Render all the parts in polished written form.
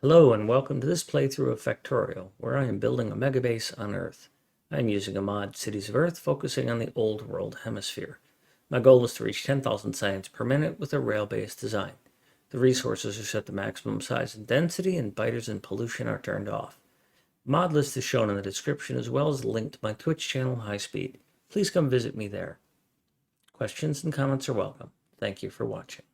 Hello and welcome to this playthrough of Factorio, where I am building a megabase on Earth. I am using a mod, Cities of Earth, focusing on the Old World Hemisphere. My goal is to reach 10,000 science per minute with a rail-based design. The resources are set to maximum size and density, and biters and pollution are turned off. The mod list is shown in the description, as well as a link to my Twitch channel, High Speed. Please come visit me there. Questions and comments are welcome. Thank you for watching.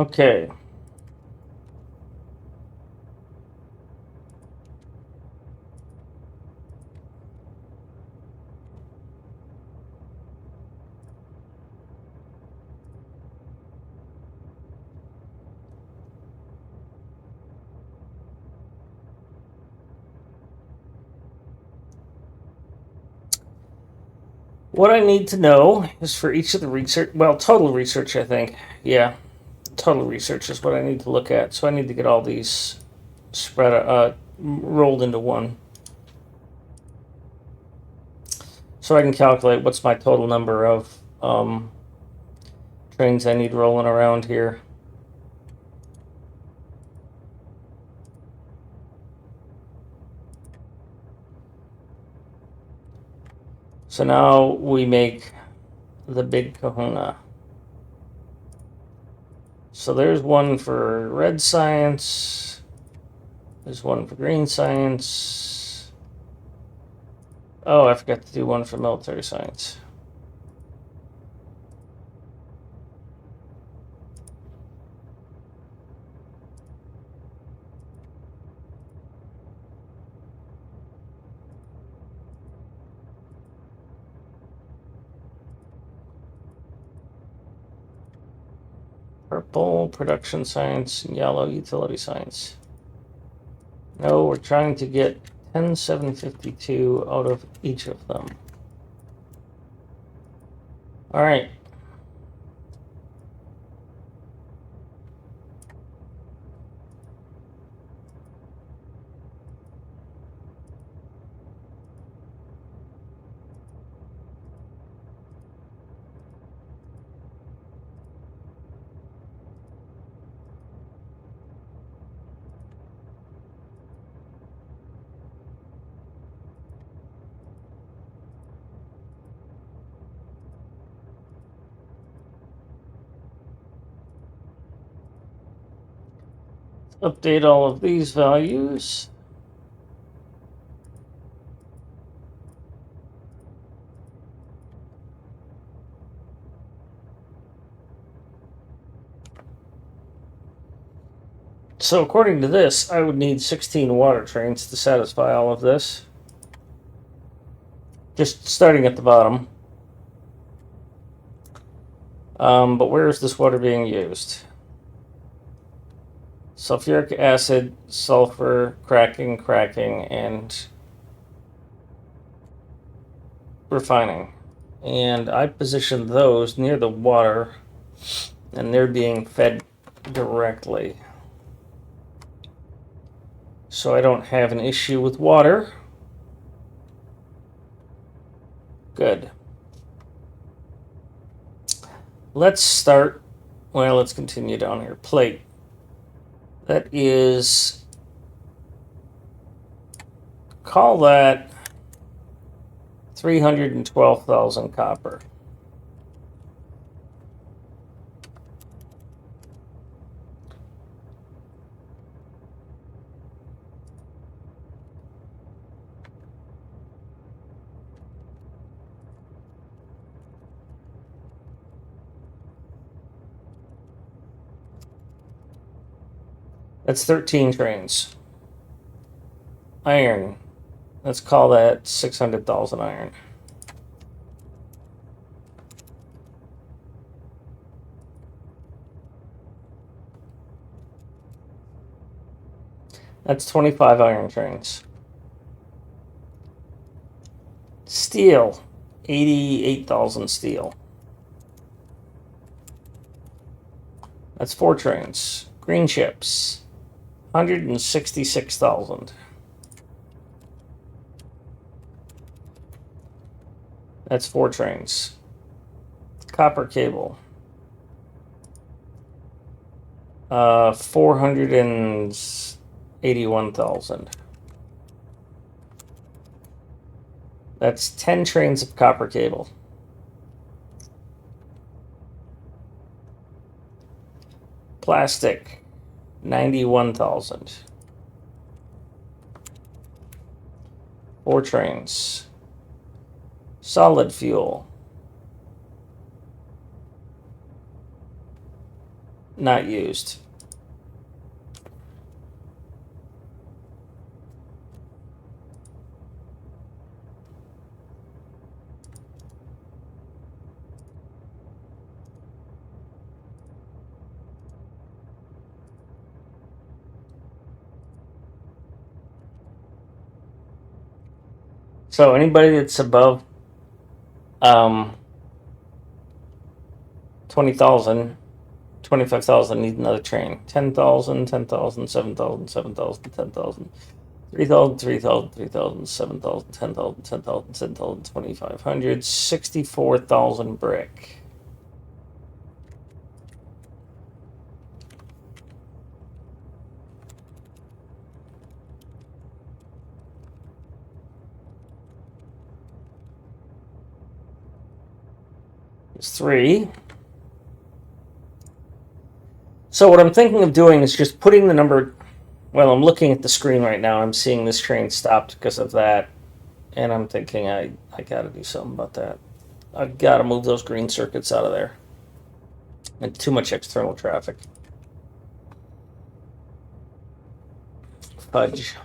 Okay. What I need to know is for each of the research, well, total research, I think. Yeah, total research is what I need to look at. So I need to get all these rolled into one. So I can calculate what's my total number of trains I need rolling around here. So now we make the big kahuna. So there's one for red science. There's one for green science. Oh, I forgot to do one for military science. Purple, production science, and yellow, utility science. No, we're trying to get 10,752 out of each of them. All right. Update all of these values. So according to this, I would need 16 water trains to satisfy all of this. Just starting at the bottom. But where is this water being used? Sulfuric acid, sulfur, cracking, and refining. And I positioned those near the water, and they're being fed directly. So I don't have an issue with water. Good. Let's start, well, let's continue down here. Plate. That is, call that 312,000 copper. That's 13 trains. Iron. Let's call that 600,000 iron. That's 25 iron trains. Steel, 88,000 steel. That's 4 trains. Green chips, 166,000. That's 4 trains. Copper cable, 481,000. That's 10 trains of copper cable. Plastic, 91,000. 4 trains. Solid fuel, not used. So anybody that's above 20,000, 25,000 needs another train. 10,000, 10,000, 7,000, 7,000, 10,000, 3,000, 3,000, 3,000, 7,000, 10,000, 10,000, 10,000, 2,500, 64,000 brick. It's 3. So what I'm thinking of doing is just putting the number. Well, I'm looking at the screen right now. I'm seeing this train stopped because of that, and I'm thinking I got to do something about that. I've got to move those green circuits out of there. And too much external traffic. Fudge.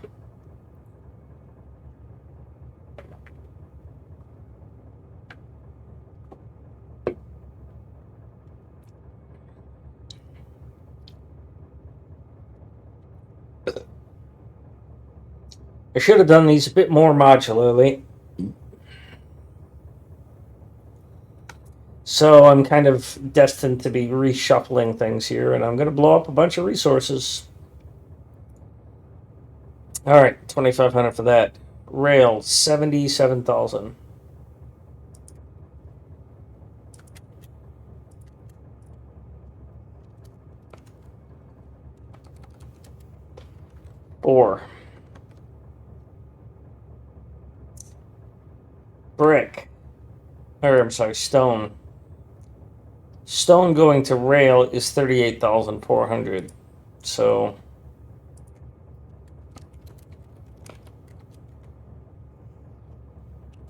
I should have done these a bit more modularly. So I'm kind of destined to be reshuffling things here, and I'm going to blow up a bunch of resources. All right, 2,500 for that. Rail, 77,000. Ore. Brick. Or, I'm sorry, stone. Stone going to rail is 38,400. So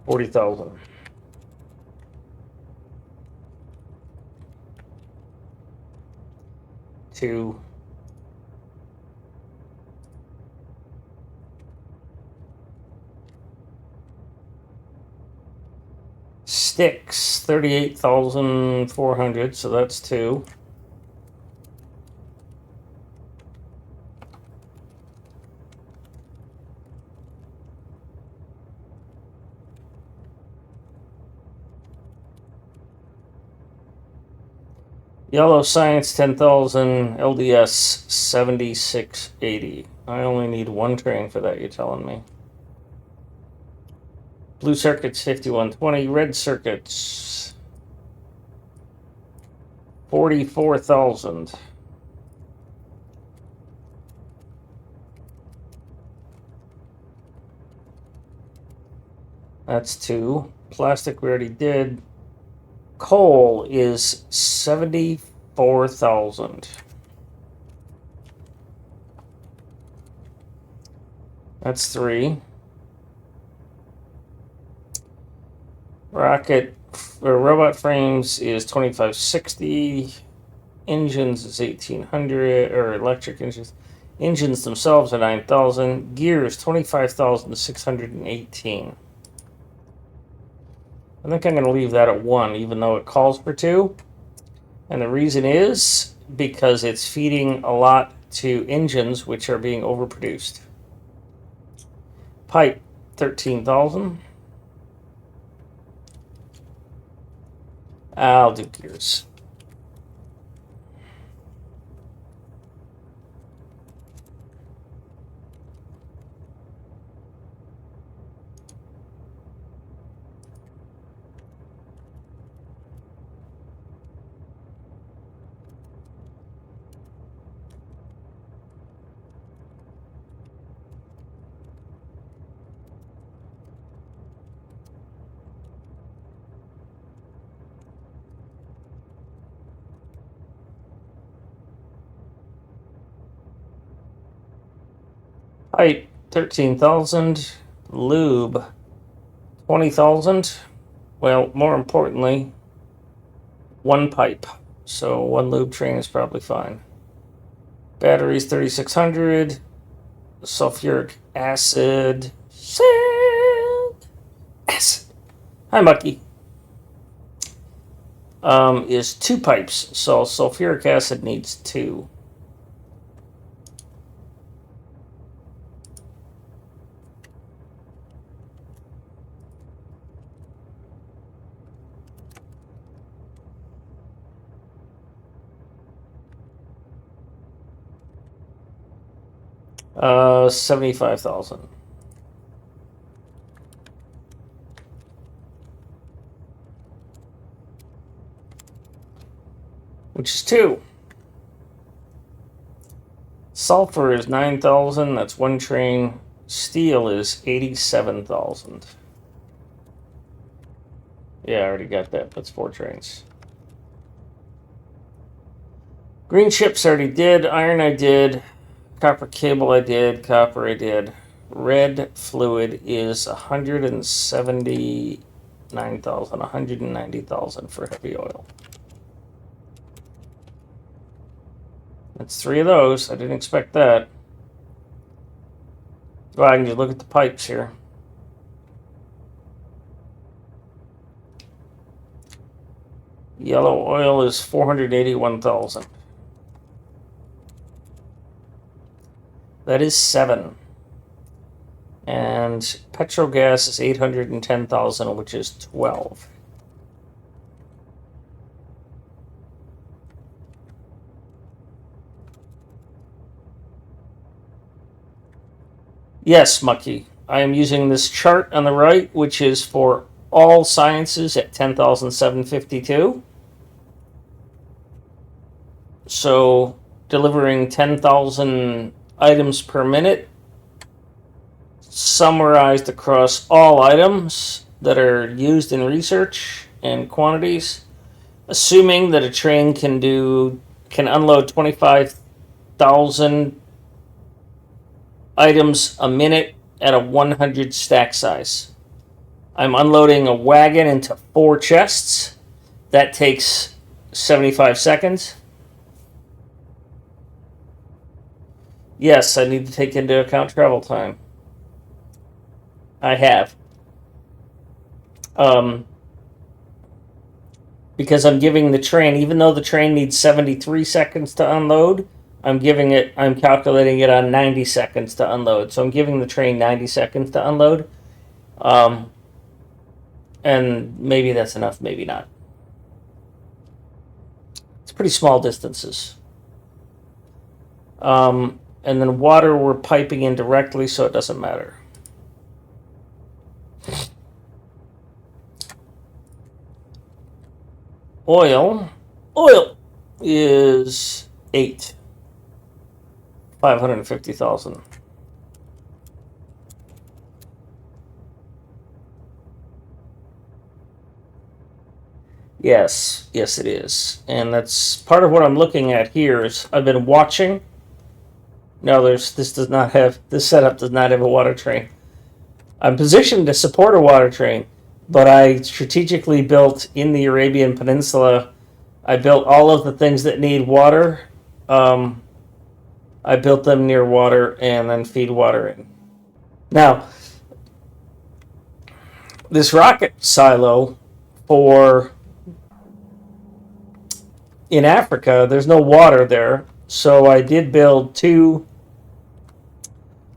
40,000. Two. Sticks, 38,400, so that's 2. Yellow science, 10,000. LDS, 7680. I only need 1 train for that, you're telling me. Blue circuits, 5120. Red circuits, 44,000. That's 2. Plastic we already did. Coal is 74,000. That's 3. Rocket or robot frames is 2,560. Engines is 1,800, or electric engines. Engines themselves are 9,000. Gears, 25,618. I think I'm going to leave that at 1, even though it calls for 2. And the reason is because it's feeding a lot to engines which are being overproduced. Pipe, 13,000. I'll do gears. Pipe, 13,000. Lube, 20,000. Well, more importantly, one pipe. So one lube train is probably fine. Batteries, 3,600. Sulfuric acid. Acid. Hi, Mucky. Is 2 pipes. So sulfuric acid needs 2. $75,000. Which is 2. Sulfur is 9,000. That's 1 train. Steel is 87,000. Yeah, I already got that. That's 4 trains. Green chips I already did. Iron I did. Copper cable I did. Copper I did. Red fluid is 179,000. 190,000 for heavy oil. That's 3 of those. I didn't expect that. Well, I can just look at the pipes here. Yellow oil is 481,000. That is 7. And petrogas is 810,000, which is 12. Yes, Mucky. I am using this chart on the right, which is for all sciences at 10,752. So delivering 10,000 items per minute, summarized across all items that are used in research and quantities, assuming that a train can unload 25,000 items a minute at a 100 stack size. I'm unloading a wagon into 4 chests. That takes 75 seconds. Yes, I need to take into account travel time. I have. Because I'm giving the train, even though the train needs 73 seconds to unload, I'm calculating it on 90 seconds to unload. So I'm giving the train 90 seconds to unload. And maybe that's enough, maybe not. It's pretty small distances. And then water we're piping in directly, so it doesn't matter. Oil is 8. 550,000. Yes, it is. And that's part of what I'm looking at here is I've been watching. No, this setup does not have a water train. I'm positioned to support a water train, but I strategically built in the Arabian Peninsula, I built all of the things that need water. I built them near water and then feed water in. Now, this rocket silo in Africa, there's no water there, So I did build 2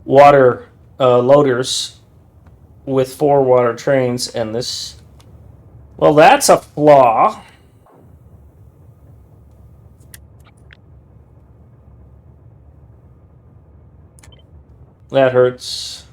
water loaders with 4 water trains, and this, well, that's a flaw. That hurts.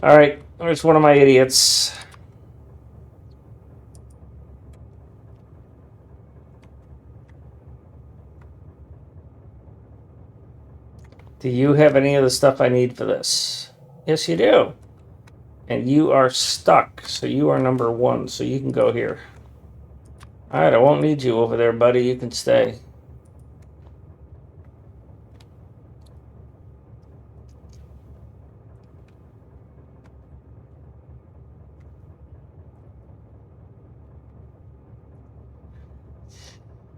All right, there's one of my idiots. Do you have any of the stuff I need for this? Yes, you do. And you are stuck, so you are number 1, so you can go here. All right, I won't need you over there, buddy. You can stay.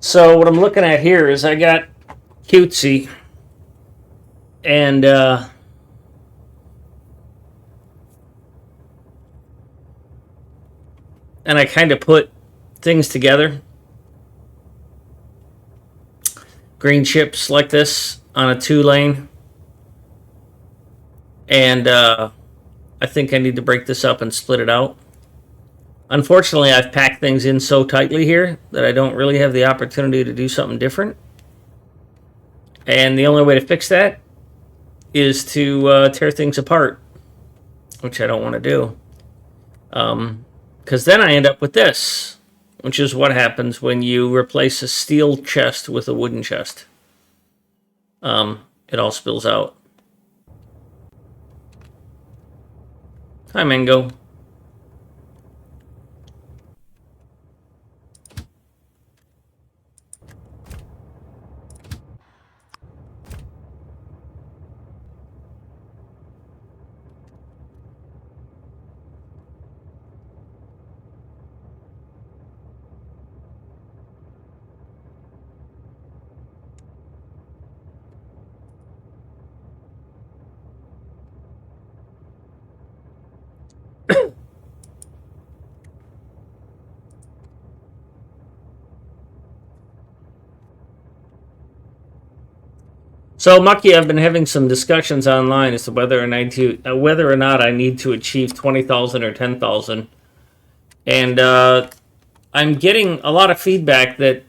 So what I'm looking at here is I got cutesy, and I kind of put things together. Green chips like this on a 2-lane. And I think I need to break this up and split it out. Unfortunately, I've packed things in so tightly here that I don't really have the opportunity to do something different. And the only way to fix that is to tear things apart, which I don't want to do. Because then I end up with this, which is what happens when you replace a steel chest with a wooden chest. It all spills out. Hi, Mango. So, Mucky, I've been having some discussions online as to whether or not I need to achieve 20,000 or 10,000, and I'm getting a lot of feedback that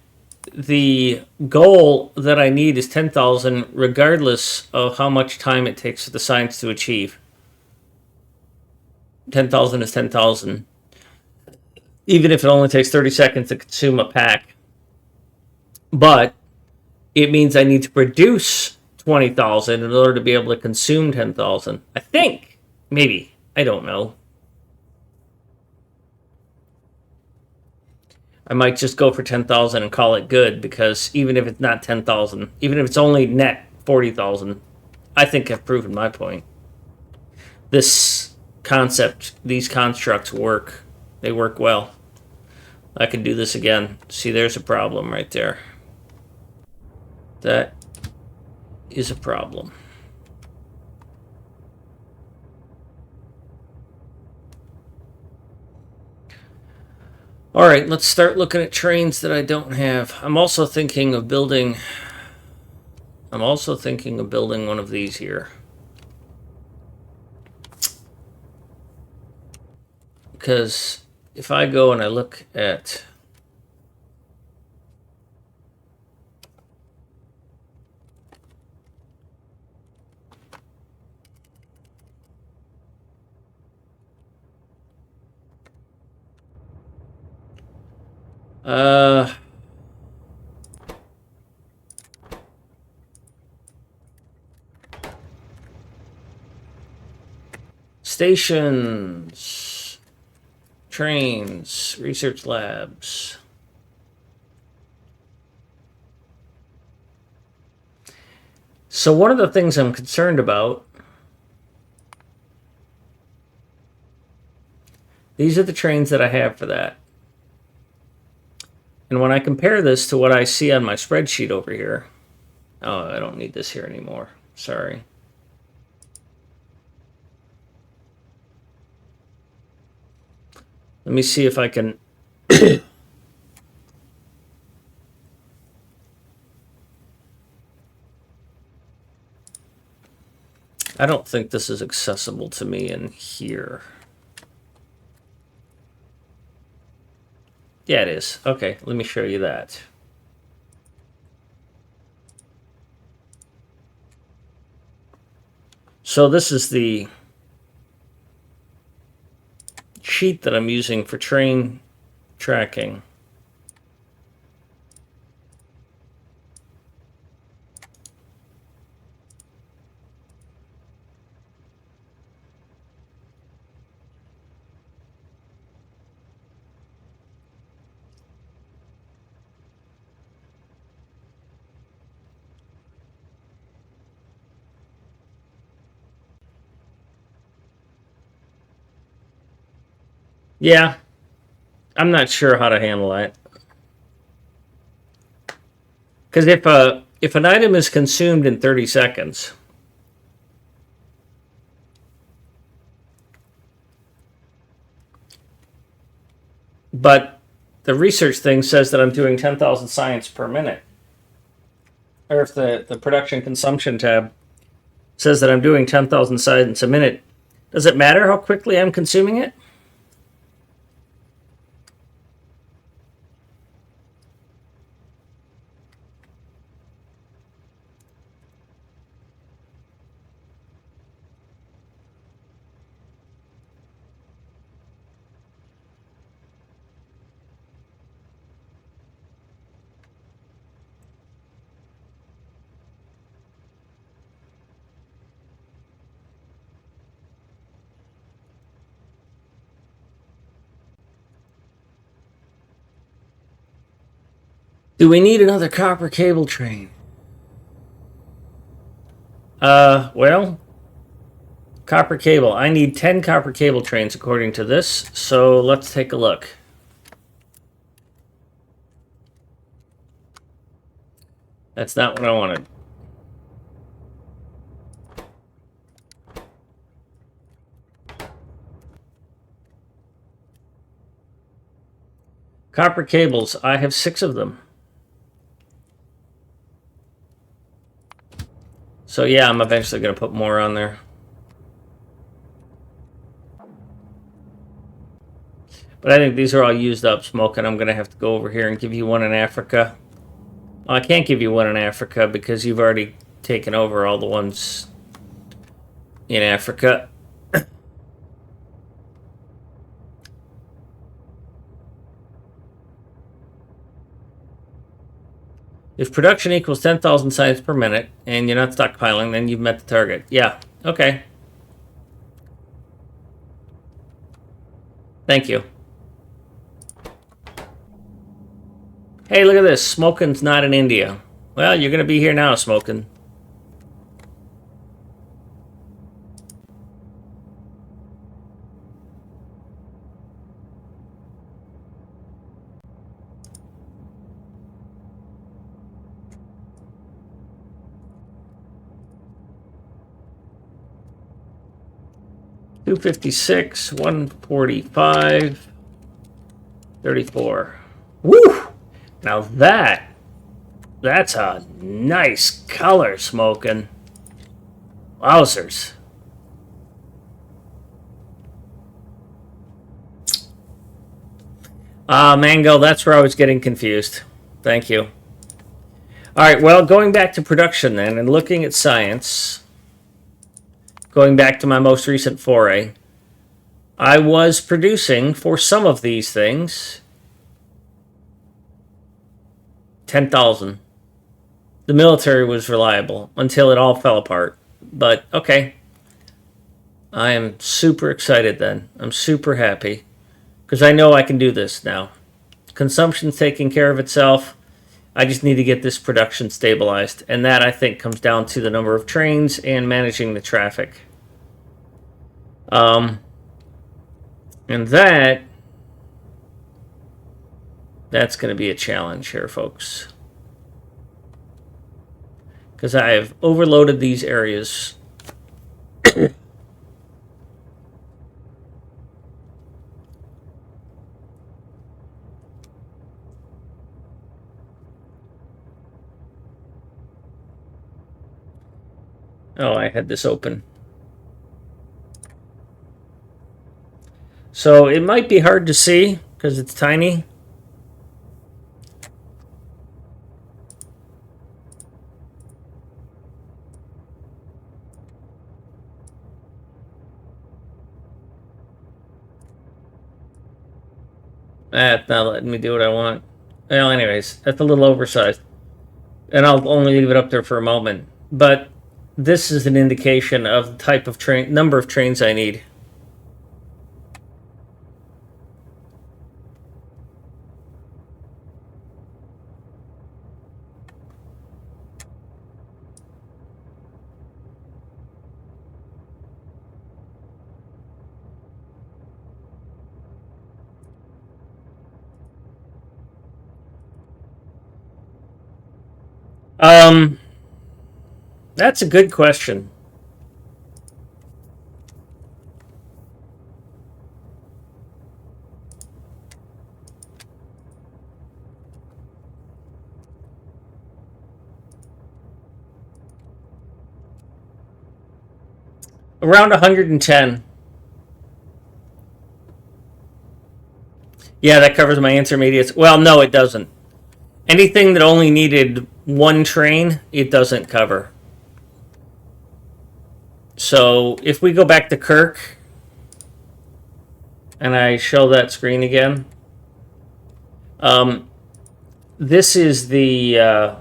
the goal that I need is 10,000, regardless of how much time it takes for the science to achieve. 10,000 is 10,000, even if it only takes 30 seconds to consume a pack. But it means I need to produce 20,000 in order to be able to consume 10,000. I think. Maybe. I don't know. I might just go for 10,000 and call it good, because even if it's not 10,000, even if it's only net 40,000, I think I've proven my point. This concept, these constructs work. They work well. I can do this again. See, there's a problem right there. That is a problem. All right, let's start looking at trains that I don't have. I'm also thinking of building one of these here. Because if I go and I look at stations, trains, research labs. So one of the things I'm concerned about, these are the trains that I have for that. And when I compare this to what I see on my spreadsheet over here, oh, I don't need this here anymore. Sorry. Let me see if I can. I don't think this is accessible to me in here. Yeah, it is. Okay, let me show you that. So this is the sheet that I'm using for train tracking. Yeah, I'm not sure how to handle that. Because if an item is consumed in 30 seconds, but the research thing says that I'm doing 10,000 science per minute, or if the production consumption tab says that I'm doing 10,000 science a minute, does it matter how quickly I'm consuming it? Do we need another copper cable train? Well, copper cable. I need 10 copper cable trains according to this, so let's take a look. That's not what I wanted. Copper cables, I have 6 of them. So yeah, I'm eventually going to put more on there. But I think these are all used up, Smoke, and I'm going to have to go over here and give you one in Africa. Well, I can't give you one in Africa because you've already taken over all the ones in Africa. If production equals 10,000 science per minute and you're not stockpiling, then you've met the target. Yeah, okay. Thank you. Hey, look at this. Smoking's not in India. Well, you're going to be here now, Smoking. $256, $145, $34. Woo! Now that's a nice color, Smoking. Wowzers. Mango, that's where I was getting confused. Thank you. All right, well, going back to production then and looking at science, going back to my most recent foray, I was producing for some of these things 10,000. The military was reliable until it all fell apart. But okay, I am super excited then. I'm super happy because I know I can do this now. Consumption's taking care of itself. I just need to get this production stabilized. And that, I think, comes down to the number of trains and managing the traffic. And that That's going to be a challenge here, folks. Because I have overloaded these areas. Oh, I had this open. So it might be hard to see because it's tiny. That's not letting me do what I want. Well, anyways, that's a little oversized. And I'll only leave it up there for a moment. But this is an indication of the type of train, number of trains I need. That's a good question. Around 110. Yeah, that covers my intermediates. Well, no, it doesn't. Anything that only needed one train, it doesn't cover. So if we go back to Kirk and I show that screen again, this is the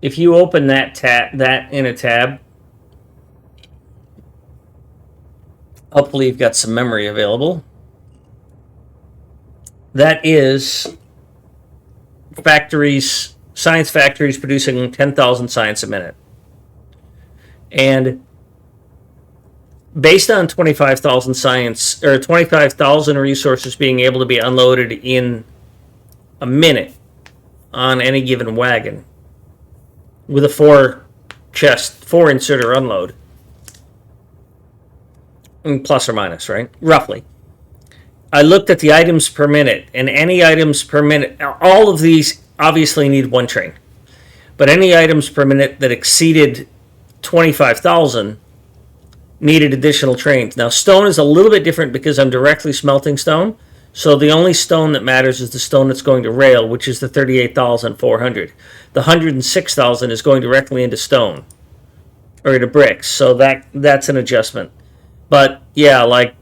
if you open that in a tab, hopefully you've got some memory available. That is science factories producing 10,000 science a minute. And based on 25,000 science, or 25,000 resources being able to be unloaded in a minute on any given wagon with a 4 inserter unload, plus or minus, right? Roughly. I looked at the items per minute, and any items per minute, all of these obviously need one train, but any items per minute that exceeded 25,000 needed additional trains. Now, stone is a little bit different because I'm directly smelting stone, so the only stone that matters is the stone that's going to rail, which is the 38,400. The 106,000 is going directly into stone, or into bricks, so that's an adjustment. But yeah, like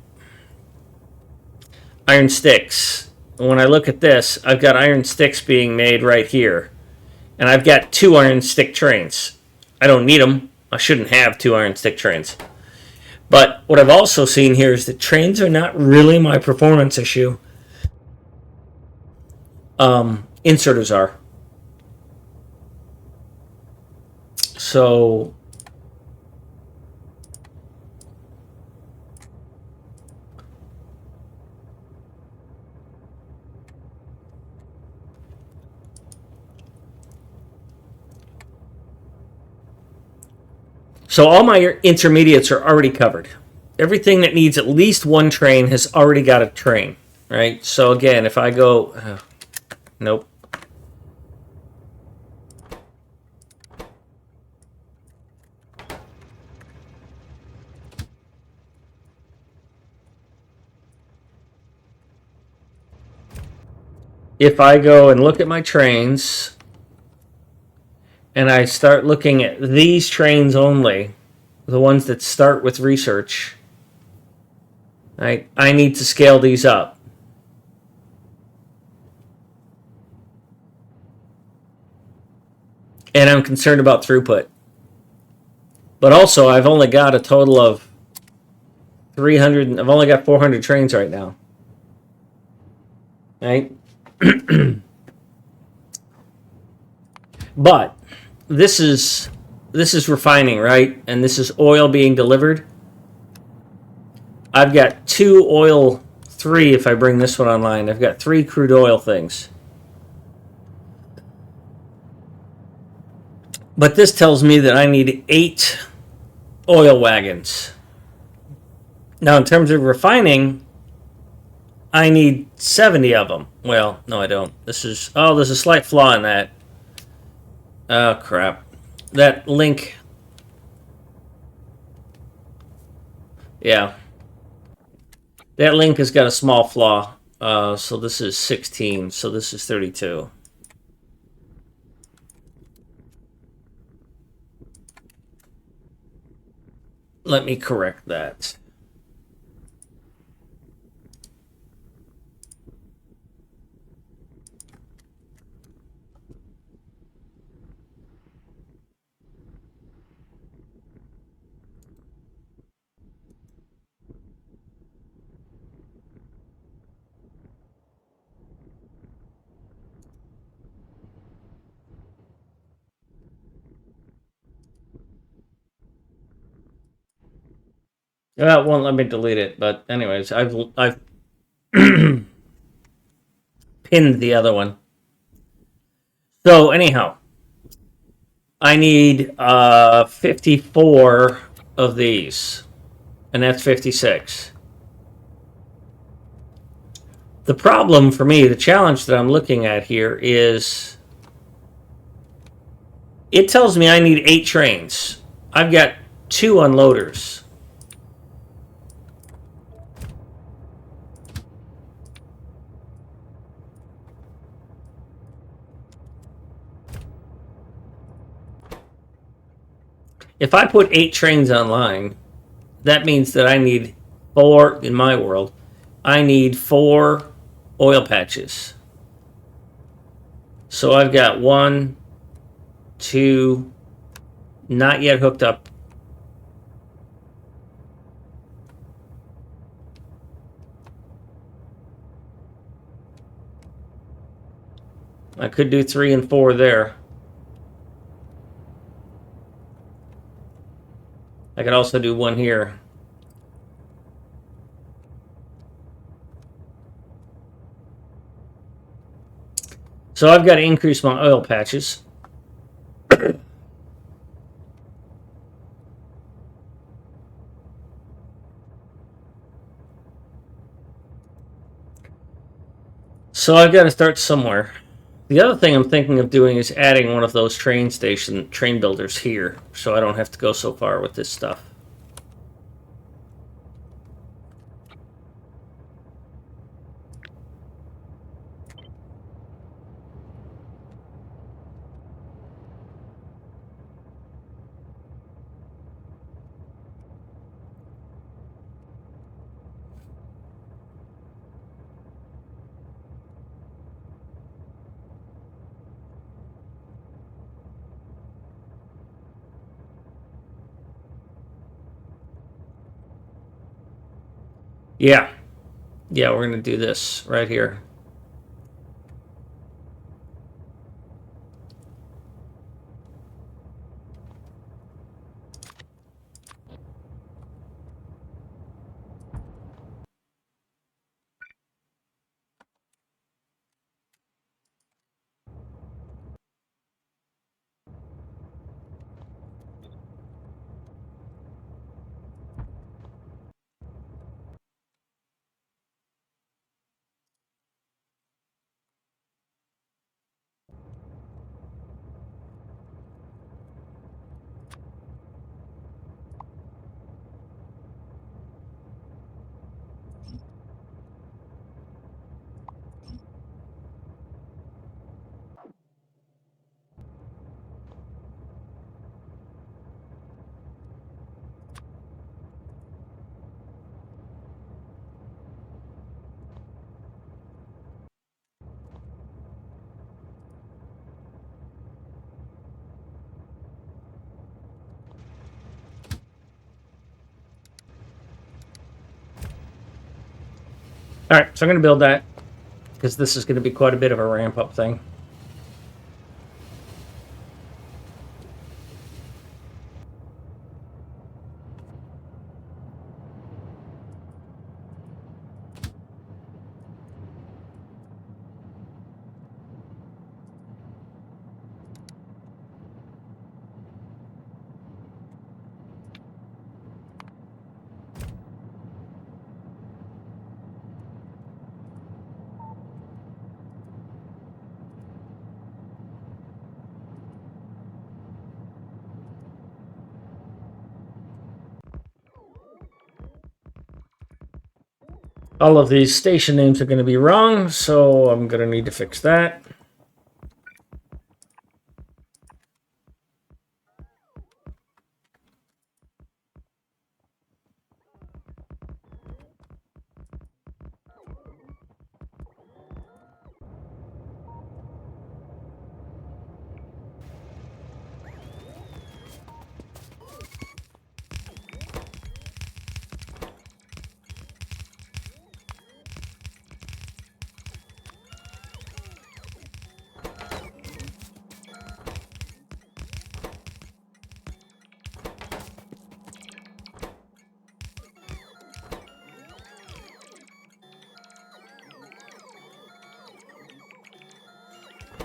iron sticks. When I look at this, I've got iron sticks being made right here. And I've got 2 iron stick trains. I don't need them. I shouldn't have 2 iron stick trains. But what I've also seen here is that trains are not really my performance issue. Inserters are. So all my intermediates are already covered. Everything that needs at least one train has already got a train, right? So again, if I go, nope. If I go and look at my trains, and I start looking at these trains only, the ones that start with research, right? I need to scale these up. And I'm concerned about throughput. But also, I've only got a total of 300, I've only got 400 trains right now. Right? But this is refining, right? And this is oil being delivered. I've got 2 oil 3 if I bring this one online. I've got 3 crude oil things. But this tells me that I need 8 oil wagons. Now, in terms of refining, I need 70 of them. Well, no, I don't. There's a slight flaw in that. Oh, crap. That link. Yeah. That link has got a small flaw. So this is 16. So this is 32. Let me correct that. Well, it won't let me delete it, but anyways, I've pinned the other one. So anyhow, I need 54 of these, and that's 56. The problem for me, the challenge that I'm looking at here is it tells me I need 8 trains. I've got 2 unloaders. If I put 8 trains online, that means that I need 4, in my world, I need 4 oil patches. So I've got 1, 2, not yet hooked up. I could do 3 and 4 there. I could also do 1 here. So I've got to increase my oil patches. So I've got to start somewhere. The other thing I'm thinking of doing is adding one of those train builders here, so I don't have to go so far with this stuff. Yeah. Yeah, we're going to do this right here. All right, so I'm going to build that because this is going to be quite a bit of a ramp up thing. All of these station names are going to be wrong, so I'm going to need to fix that.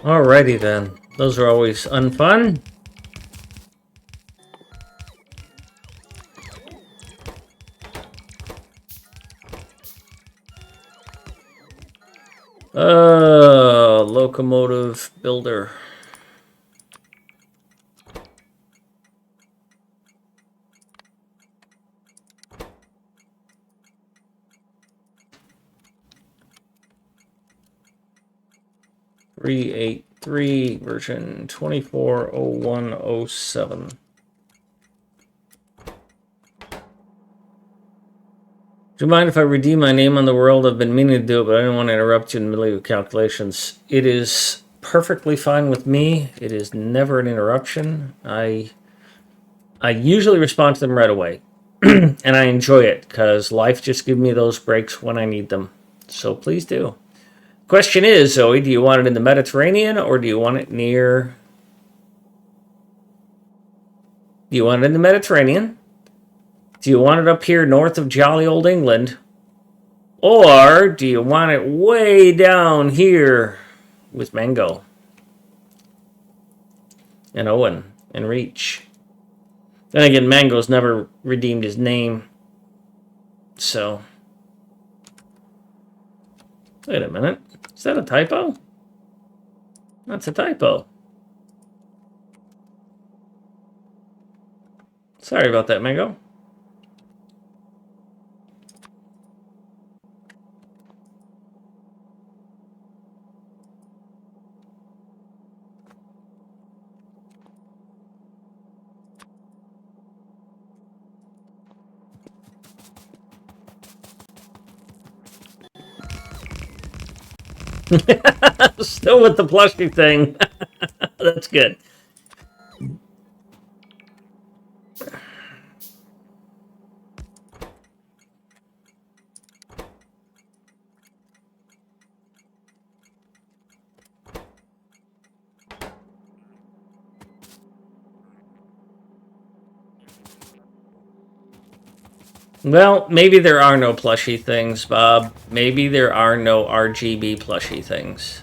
Alrighty then. Those are always unfun. Locomotive builder. .383 version 240107. Do you mind if I redeem my name on the world? I've been meaning to do it, but I didn't want to interrupt you in the middle of your calculations. It is perfectly fine with me. It is never an interruption. I usually respond to them right away. And I enjoy it because life just gives me those breaks when I need them. So please do. Question is, Zoe, do you want it in the Mediterranean or do you want it near... Do you want it in the Mediterranean? Do you want it up here north of jolly old England? Or do you want it way down here with Mango and Owen and Reach? Then again, Mango's never redeemed his name. So... Wait a minute. Is that a typo? That's a typo. Sorry about that, Mango. Still with the plushie thing. That's good. Well, maybe there are no plushie things, Bob. Maybe there are no RGB plushie things.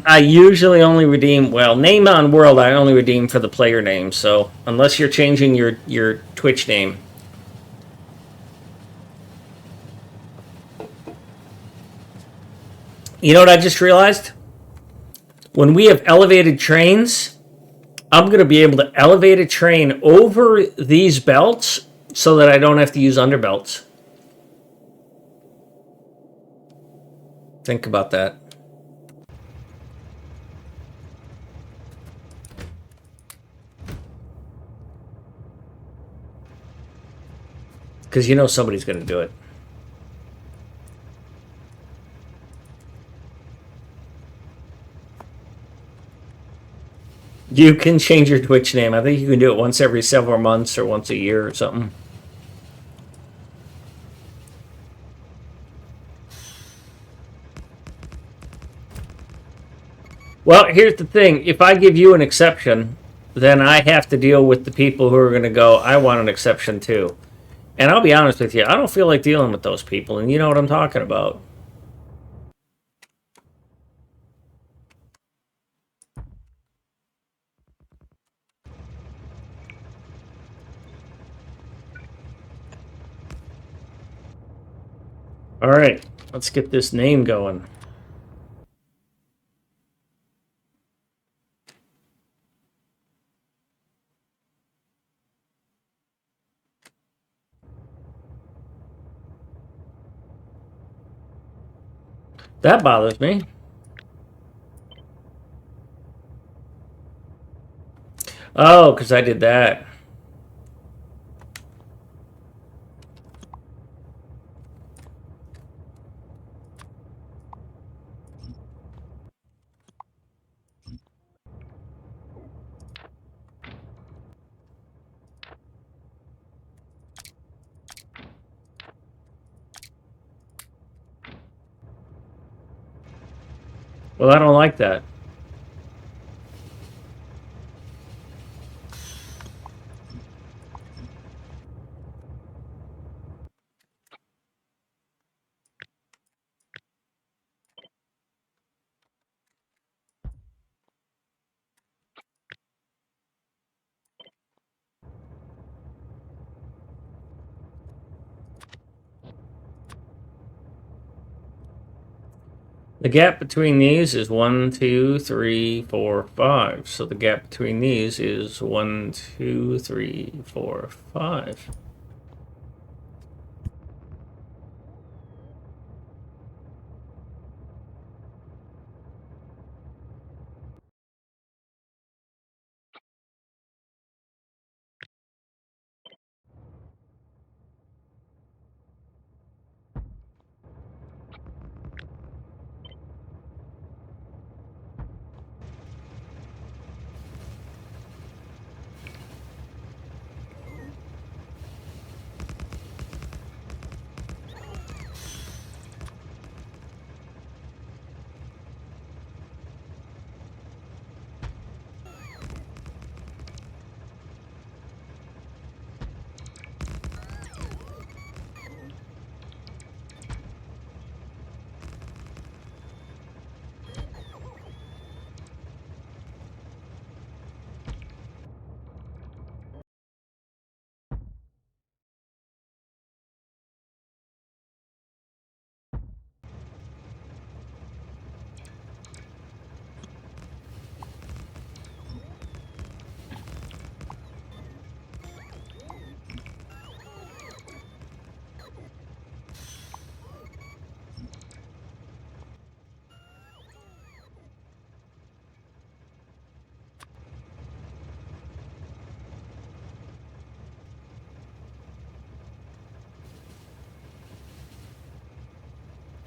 I usually only redeem, well, name on world I only redeem for the player name, so unless you're changing your Twitch name. You know what I just realized? When we have elevated trains, I'm going to be able to elevate a train over these belts so that I don't have to use underbelts. Think about that. Because you know somebody's going to do it. You can change your Twitch name. I think you can do it once every several months or once a year or something. Well, here's the thing. If I give you an exception, then I have to deal with the people who are going to go, I want an exception too. And I'll be honest with you, I don't feel like dealing with those people, and you know what I'm talking about. All right, let's get this name going. That bothers me. Oh, because I did that. Well, I don't like that. The gap between these is 1, 2, 3, 4, 5. So the gap between these is 1, 2, 3, 4, 5.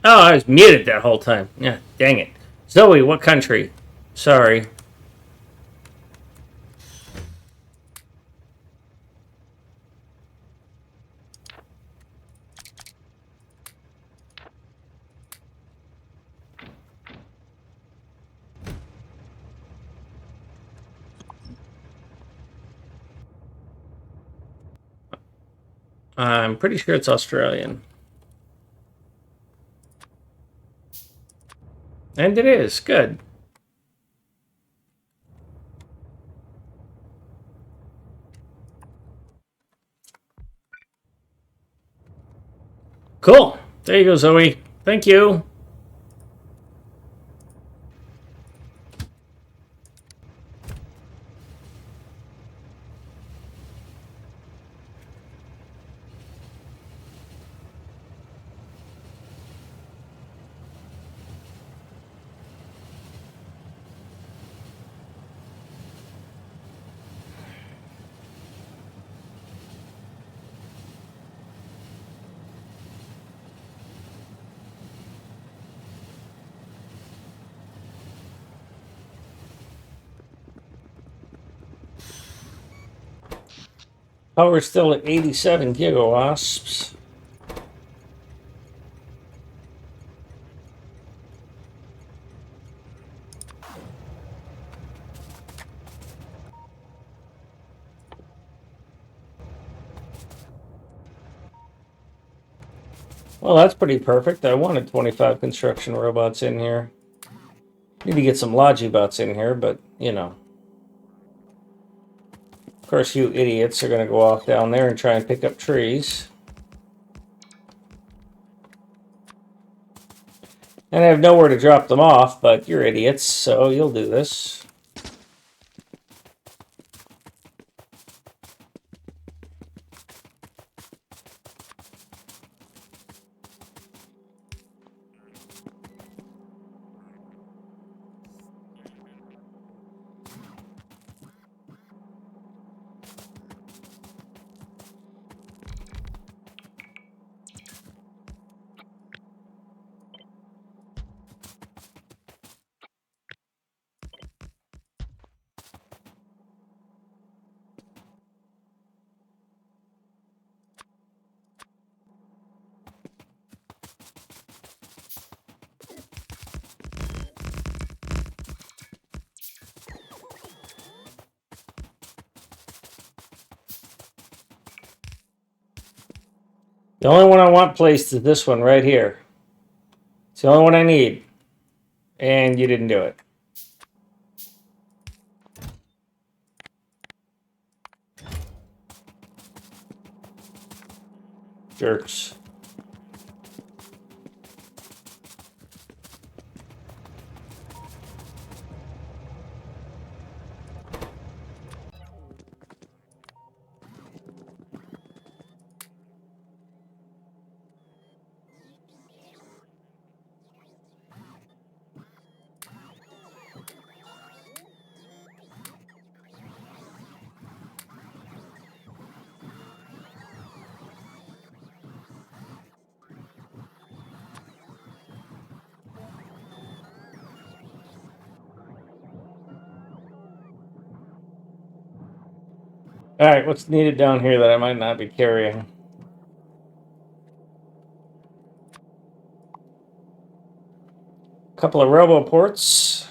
Oh, I was muted that whole time. Yeah, dang it. Zoe, what country? Sorry. I'm pretty sure it's Australian. And it is. Good. Cool. There you go, Zoe. Thank you. Power still at 87 gigawasps. Well, that's pretty perfect. I wanted 25 construction robots in here. Need to get some Logibots in here, but, you know. Of course, you idiots are going to go off down there and try and pick up trees. And I have nowhere to drop them off, but you're idiots, so you'll do this. The only one I want placed is this one right here. It's the only one I need. And you didn't do it. Jerks. Alright, what's needed down here that I might not be carrying? A couple of robo ports.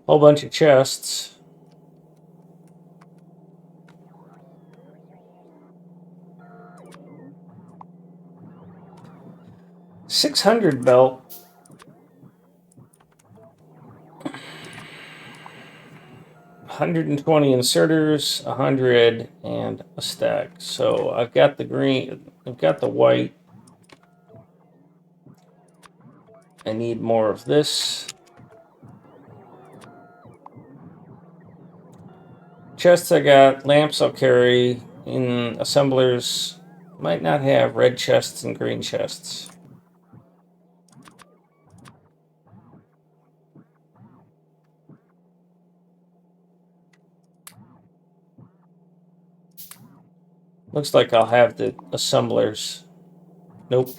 Whole bunch of chests. $600 belt. 120 inserters, 100, and a stack. So I've got the green, I've got the white. I need more of this. Chests I got, lamps I'll carry. In assemblers, might not have red chests and green chests. Looks like I'll have the assemblers. Nope.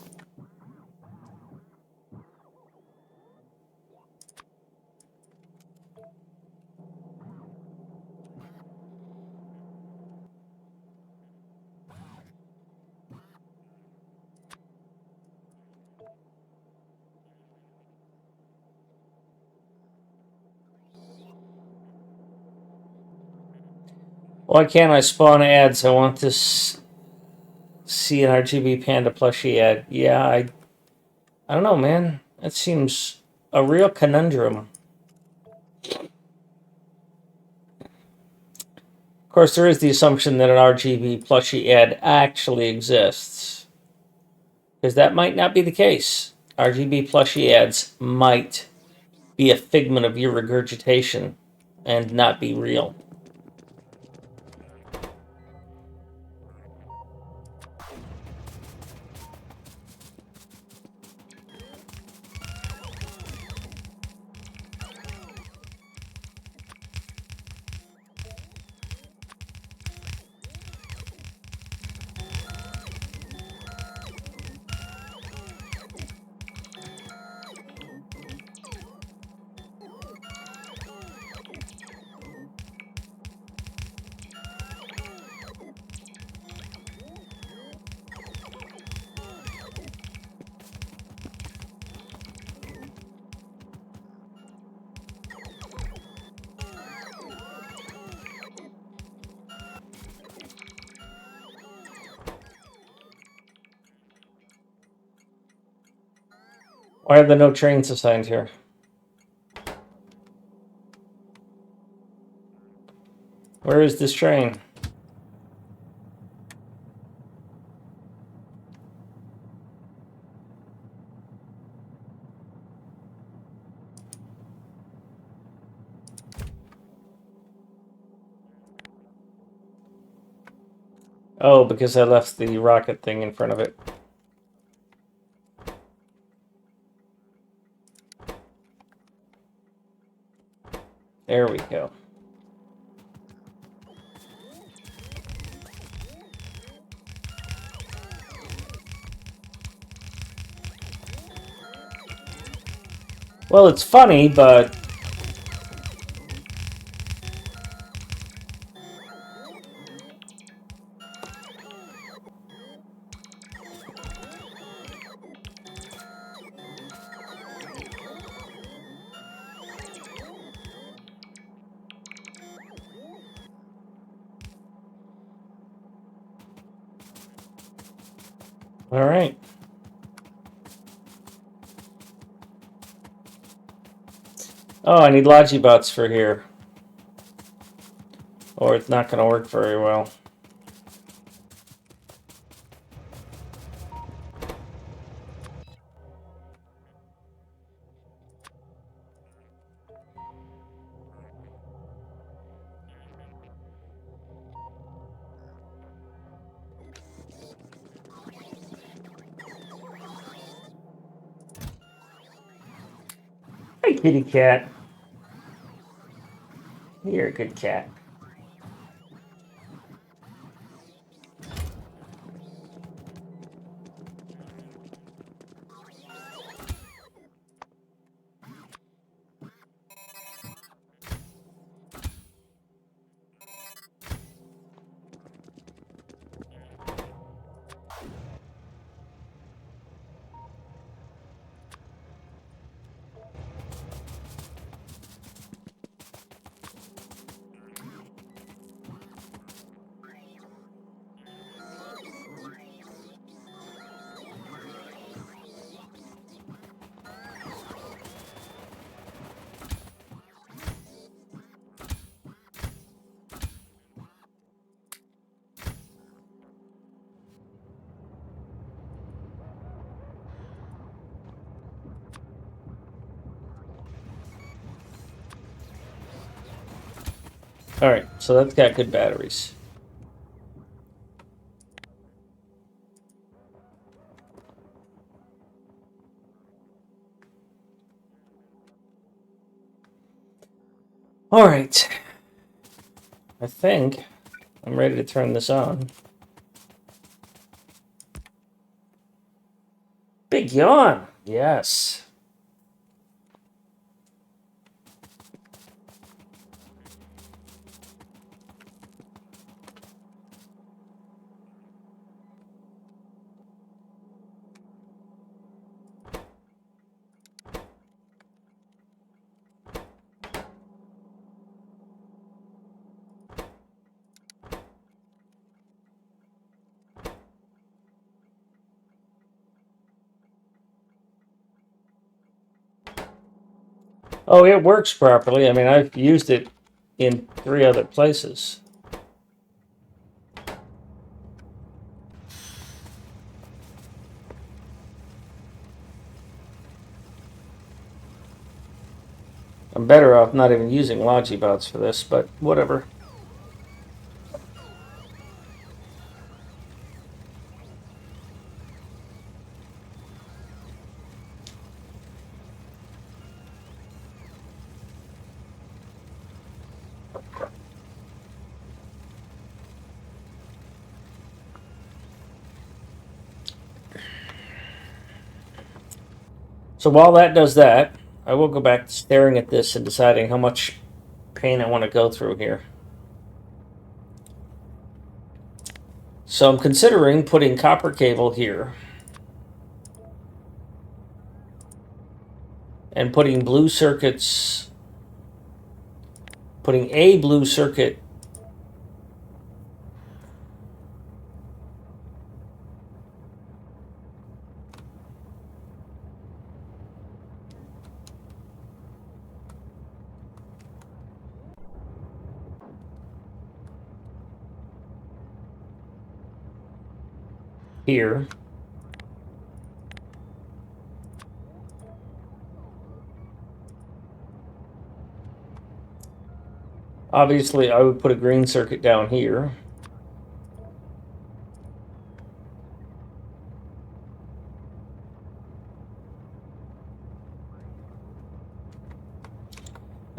Why can't I spawn ads? I want to see an RGB Panda plushie ad. Yeah, I don't know, man. That seems a real conundrum. Of course, there is the assumption that an RGB plushie ad actually exists. Because that might not be the case. RGB plushie ads might be a figment of your regurgitation and not be real. Why are there no trains assigned here? Where is this train? Oh, because I left the rocket thing in front of it. There we go. Well, it's funny, but... All right. Oh, I need Logibots for here. Or it's not going to work very well. Hey, kitty cat. You're a good cat. All right, so that's got good batteries. All right. I think I'm ready to turn this on. Big yawn. Yes. Oh, it works properly. I mean, I've used it in 3 other places. I'm better off not even using Logibots for this, but whatever. So while that does that, I will go back to staring at this and deciding how much pain I want to go through here. So I'm considering putting copper cable here and putting blue circuits, putting a blue circuit here. Obviously, I would put a green circuit down here.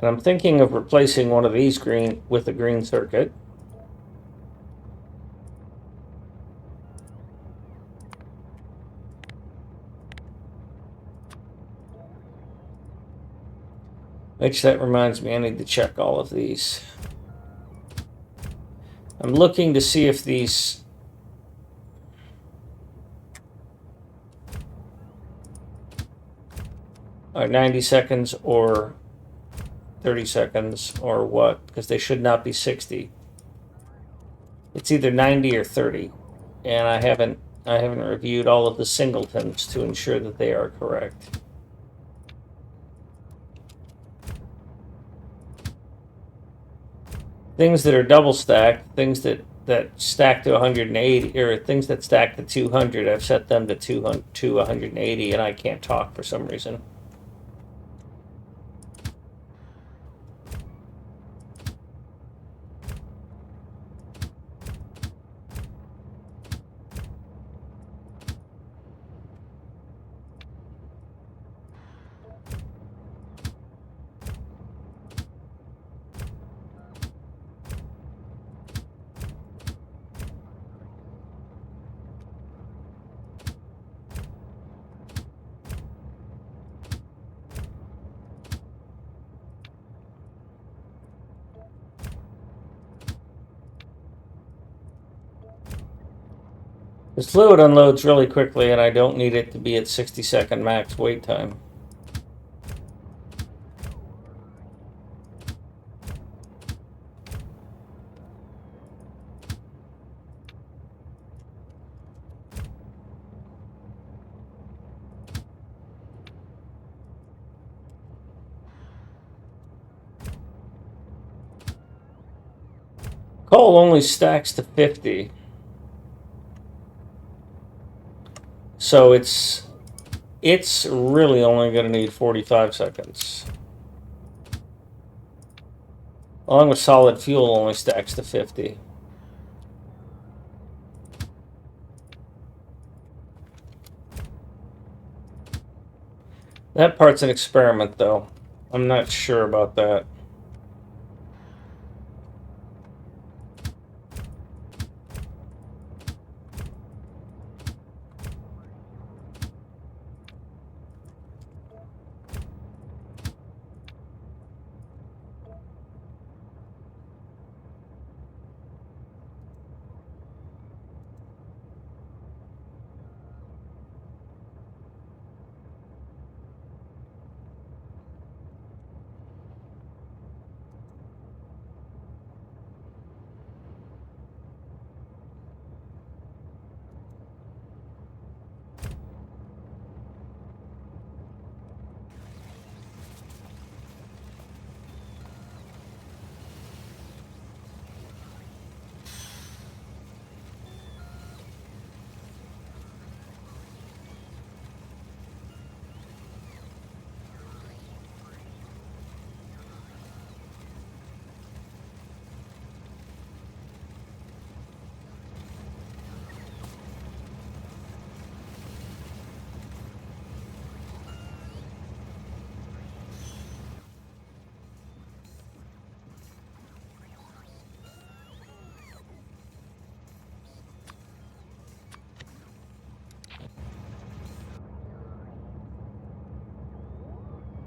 And I'm thinking of replacing one of these green with a green circuit. Which that reminds me, I need to check all of these. I'm looking to see if these are 90 seconds or 30 seconds or what, because they should not be 60. It's either 90 or 30, and I haven't reviewed all of the singletons to ensure that they are correct. Things that are double stacked, things that stack to 180, or things that stack to 200, I've set them to 180, and I can't talk for some reason. This fluid unloads really quickly, and I don't need it to be at 60-second max wait time. Coal only stacks to 50. So it's really only going to need 45 seconds. Along with solid fuel only stacks to 50. That part's an experiment, though. I'm not sure about that.